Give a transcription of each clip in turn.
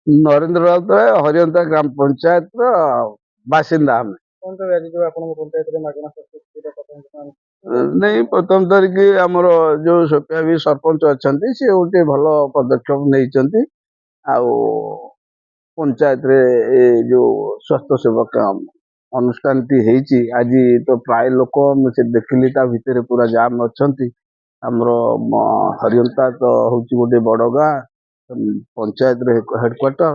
नरेंद्र राउतराय हरियंता ग्राम पंचायत बासिंदा आम कौन तो आज जो आपन पंचायत रे मागना स्वास्थ्य शिविर नहीं प्रथम तारिख आमर जो सोफिया भी सरपंच अच्छा सी गोटे भल पदक्षेप नहीं पंचायत रे जो स्वास्थ्य सेवक अनुष्ठान टी आज तो प्राय लोक मुझे देखिली भितर पूरा जाम अच्छा आमर हरियंता तो हूँ गोटे बड़ गाँ पंचायत हेडक्वार्टर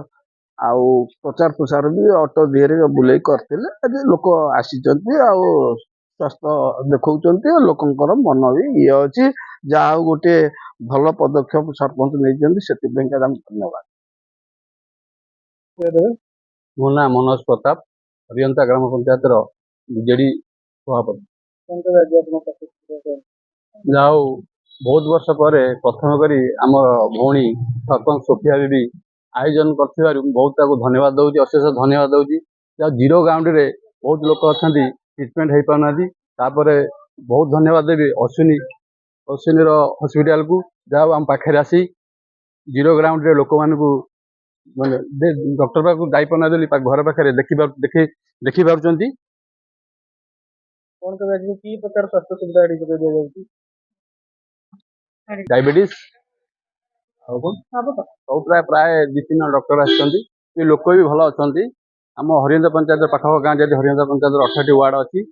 आउ प्रचार प्रसार भी ऑटो दिहरे बुले करते आज लोक आसी स्वास्थ्य देखा लोकंर मन भी ये अच्छी जहाँ गोटे भल पदक्षेप सरपंच नहीं से धन्यवाद। मो ना मनोज प्रताप हरियंता ग्राम पंचायत बीजेडी सभापति। कौन तो आज आपन स्वास्थ्य शिविर जाओ बहुत वर्ष पर प्रथम करी आम भौणी सरपंच सोफिया बीबी आयोजन कर बहुत धन्यवाद दूसरी अशेष धन्यवाद दूसरी जीरो ग्राउंड रे बहुत लोक अच्छा ट्रिटमेंट हो पाना बहुत धन्यवाद देवी अश्विनी हॉस्पिटल को जहाँ आम पाखे आसी जीरो ग्राउंड रे लोक मानू माने डॉक्टर पाक जाई पाना घर पाखे देखी पार्टी कौन तो आज की प्रकार स्वास्थ्य सुविधा एडी कर दिया जाउची डायबिटीज सब प्राय प्राय 2-3 डॉक्टर आसते लोक भी भल अच्छा आम हरियंता पंचायत पाख गाँ जब हरियंता पंचायत 18टी वार्ड अच्छी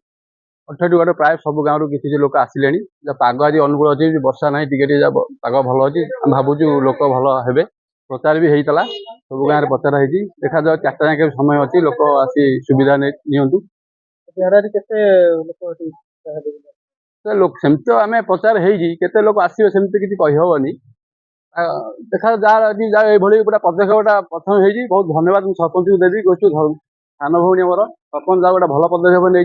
18टी वार्ड प्राय सब गाँव किसी लोक आसिले पाग आज अनुकूल अच्छी वर्षा ना टे पाग भल अच्छी भावुँ लोक भल हे प्रचार भी होता सब गाँव में प्रचार हो देखा जाए 4टा जाके समय अच्छी लोक आसी सुविधा नियंतु लोक सेमती आम प्रचार होते लोक आसवे सेमती किसी कहीहबनी देखा जहाँ गोटा पदक्षेपटा प्रथम हो बहुत धन्यवाद सरपंच को देवी कह सान भौणी मोर सरपंच जहाँ गोटे भल पदक्षेप नहीं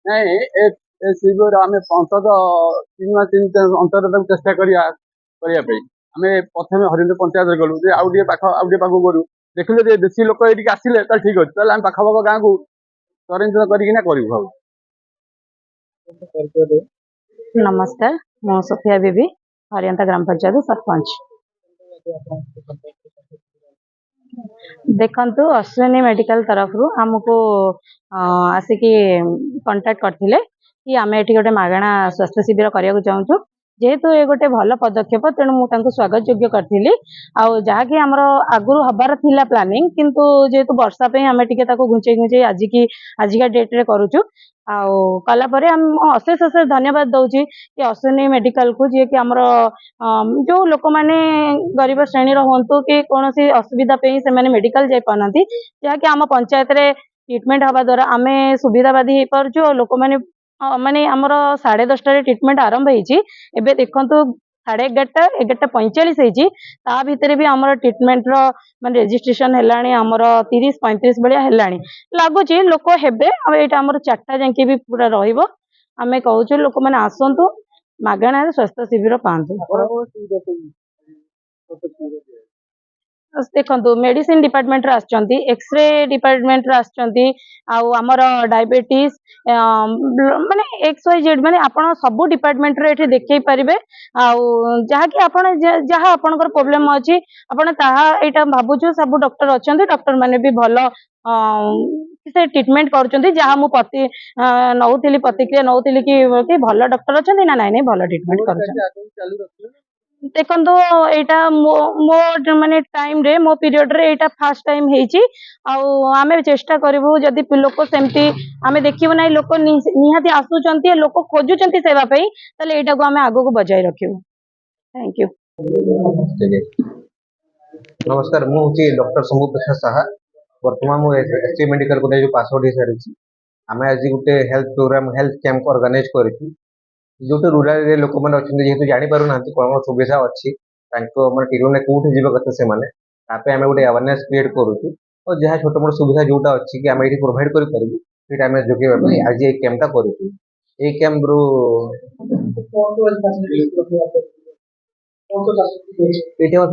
नहीं शिविर आम अंतत 3 मास 3 अंतर चेष्टा करने आम प्रथम हरियंता पंचायत गलु आउे पाख करूँ देखिले बेसी लोक ये आसिले ठीक अच्छे आम पाख पाख गाँव को सरंजन करूँ। नमस्कार मो सोफिया बीबी हरियंता ग्राम पंचायत सरपंच। देखंतु अश्विनी मेडिकल तरफ रु हमको आसिकी कांटेक्ट करथिले कि आमे एठी गोटे मागणा स्वास्थ्य शिविर करिया चाहूँ जेहेतु ये गोटे भल पदक्षेप तेणु मुझे स्वागत योग्य करी जहाँकि आमर आगुरी हबार थिला प्लानिंग किंतु जेहेतु वर्षा पे आमे टिके ताको घुंचे घुंचे आजिका डेट रे करूचु कलापर आम अशेष अशेष धन्यवाद दौची कि अश्विनी मेडिकल को जी कि आमर जो लोक मैंने गरीब श्रेणी हूँ कि कौन सी असुविधा पे से मेडिकल जाई पाना जहाँकि आम पंचायत रे ट्रिटमेंट हवा द्वारा आम सुविधावादी हो पार्छु लोक मैंने माने आमर 10:30 ट्रिटमेंट आरंभ होती देखो 11:30 ता भितर भी आमर ट्रिटमेंट माने रेजिस्ट्रेशन है आमर 30-35 भाया है लगुच लोक हेबे यहाँ आमर 4टा जाके भी पूरा रहिबो आमे कहूँ लोक मैंने आसतु मागणा स्वास्थ्य शिविर पातु। देखो मेडिसिन डिपार्टमेंट एक्सरे डिपार्टमेंट आमर डायबिटीज माने XYZ माने आपण सब डिपार्टमेंट रे एठी देखै परिबे जहाँकि आपण जहाँ आपणकर प्रोब्लेम अच्छी आपण ताहा एटा भाबुछु सब डॉक्टर अच्छे डॉक्टर माने भी भल से ट्रीटमेंट करुँच जहाँ मुझे नौली प्रतिक्रिया नौली कि भल डॉक्टर अच्छे ना नाई भल ट्रीटमेंट कर देखो यहाँ मो माने टाइम रे मो पीरियड रे यहाँ फास्ट टाइम होती आम चेष्टा करूँ जदि लोक सेमती आम देखू ना लोक निहाती आसुंच लोक खोजुंट सेवाई यहाँ को आम आग को बजाय रखू। Thank you. नमस्कार मुझे डॉक्टर शंभु प्रसाद साहा बर्तमान मुझे मेडिकल को पास आउट हो सारी आम आज गोटे health program health camp organise करूँ जो रूराल लोक मैंने अच्छे जेहतु जापार ना कौन सुविधा अच्छी मैंने ट्रिटमेंट कौटे जी कथा से आम गोटे अवेयरनेस क्रिएट करूँ और जहाँ छोट मोट सुविधा जोटा अच्छी कि आम ये प्रोभाइड करें जोगे आज ये कैंपटा करूँ ये कैंप रु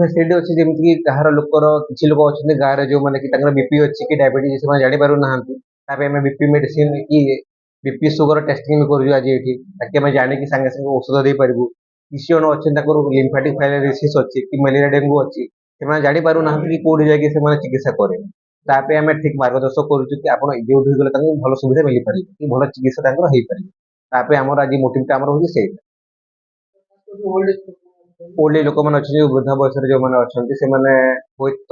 फैसिलिटी अच्छी जमीक कहार लोकर किसी लोक अच्छे गाँव में जो मैंने बीपी अच्छी कि डायबिटीज से जापर ना आम बीपी मेडिसिन कि बीपी सुगर टेस्टिंग भी करूँ आज ये जाने की सागे सागे औषध दे पारू କିଛି ଜଣ ଅଛନ୍ତି ତାଙ୍କର lymphatic filariasis ଅଛି କି ମ୍ୟାଲେରିଆ ଡେଙ୍ଗୁ ଅଛି, ସେମାନେ ଜାଣିପାରୁନାହାନ୍ତି କି କୋଉଠି ଯାଇକି ସେମାନେ ଚିକିତ୍ସା କରିବେ। ତା ପାଇଁ ଆମେ ଠିକ ମାର୍ଗଦର୍ଶନ କରୁଛୁ କି ଆପଣ ଯୋଉଠି ଗଲେ ତାଙ୍କୁ ଭଲ ସୁବିଧା ମିଳିପାରିବ କି ଭଲ ଚିକିତ୍ସା ତାଙ୍କର ହେଇପାରିବ। ତା ପାଇଁ ଆମର ଆଜି ମୋଟିଭଟା ଆମର ହଉଛି ସେଇଟା। ଓଲ୍ଡ ଏଜ୍ ଲୋକମାନେ ଅଛନ୍ତି, ଯୋଉ ବୃଦ୍ଧା ବୟସରେ ଯୋଉମାନେ ଅଛନ୍ତି, ସେମାନେ ହୁଏତ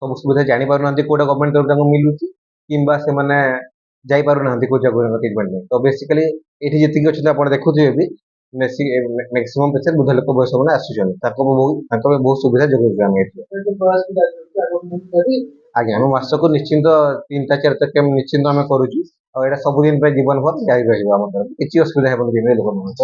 ସବୁ ସୁବିଧା ଜାଣିପାରୁନାହାନ୍ତି କୋଉଟା ଗଭର୍ଣ୍ଣମେଣ୍ଟ ତରଫରୁ ତାଙ୍କୁ ମିଳୁଛି, କିମ୍ବା ସେମାନେ ଯାଇପାରୁନାହାନ୍ତି କୋଉ ଜାଗାକୁ ଟ୍ରିଟମେଣ୍ଟ ପାଇଁ। ତ ବେସିକାଲି ଏଠି ଯେତିକି ଅଛନ୍ତି ଆପଣ ଦେଖୁଥିବେ ବି ମ୍ୟାକ୍ସିମମ୍ ପେସେଣ୍ଟ ବୃଦ୍ଧ ଲୋକ ବୟସ ମାନେ ଆସୁଛନ୍ତି, ତାଙ୍କ ପାଇଁ ବହୁତ ସୁବିଧା ଯୋଗାଉଛୁ ଆମେ ଏଠି। ଆଜ୍ଞା, ଆମେ ମାସକୁ ନିଶ୍ଚିନ୍ତ 3 ଟା 4 ଟା କ୍ୟାମ୍ପ ନିଶ୍ଚିନ୍ତ ଆମେ କରୁଛୁ, ଆଉ ଏଇଟା ସବୁଦିନ ପାଇଁ ଜୀବନ ଭର ଜାରି ରହିବ ଆମ ତରଫରୁ, କିଛି ଅସୁବିଧା ହେବନି ଲୋକମାନଙ୍କ